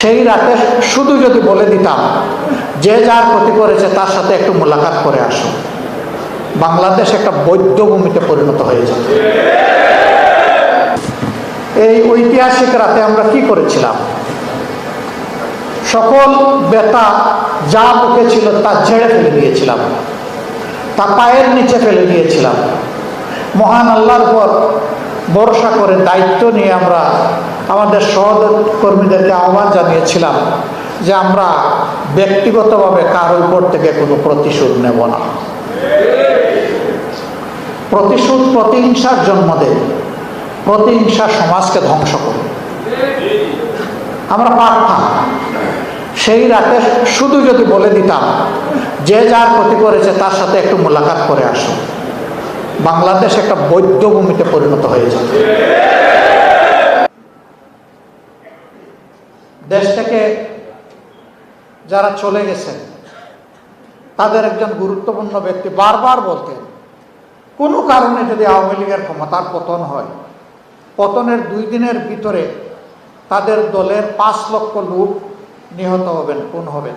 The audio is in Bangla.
সেই রাতে শুধু যদি বলে দিতাম যে যার ক্ষতি করেছে তার সাথে একটু মোলাকাত করে আসুন, বাংলাদেশ একটা বৌদ্ধভূমিতে পরিণত হয়ে যেত। এই ঐতিহাসিক রাতে আমরা কি করেছিলাম? সকল বেতা যা বুকে ছিল তা ঝেড়ে ফেলে দিয়েছিলাম, তা পায়ের নিচে ফেলে দিয়েছিলাম। মহান আল্লাহর উপর ভরসা করে দায়িত্ব নিয়ে আমরা আমাদের সহকর্মীদেরকে আহ্বান জানিয়েছিলাম যে আমরা ব্যক্তিগতভাবে কারোর উপর থেকে কোনো প্রতিশোধ নেব না। প্রতিশোধ প্রতিহিংসার জন্ম দেয়, প্রতিহিংসা সমাজকে ধ্বংস করে। আমরা পারতাম সেই রাতে শুধু যদি বলে দিতাম যে যার ক্ষতি করেছে তার সাথে একটু মোলাকাত করে আসুন, বাংলাদেশ একটা বৌদ্ধভূমিতে পরিণত হয়ে যেত। দেশ থেকে যারা চলে গেছেন তাদের একজন গুরুত্বপূর্ণ ব্যক্তি বারবার বলতেন, কোনো কারণে যদি আওয়ামী লীগের ক্ষমতার পতন হয়, পতনের 2 দিনের ভিতরে তাদের দলের 5 লক্ষ লোক নিহত হবেন, খুন হবেন।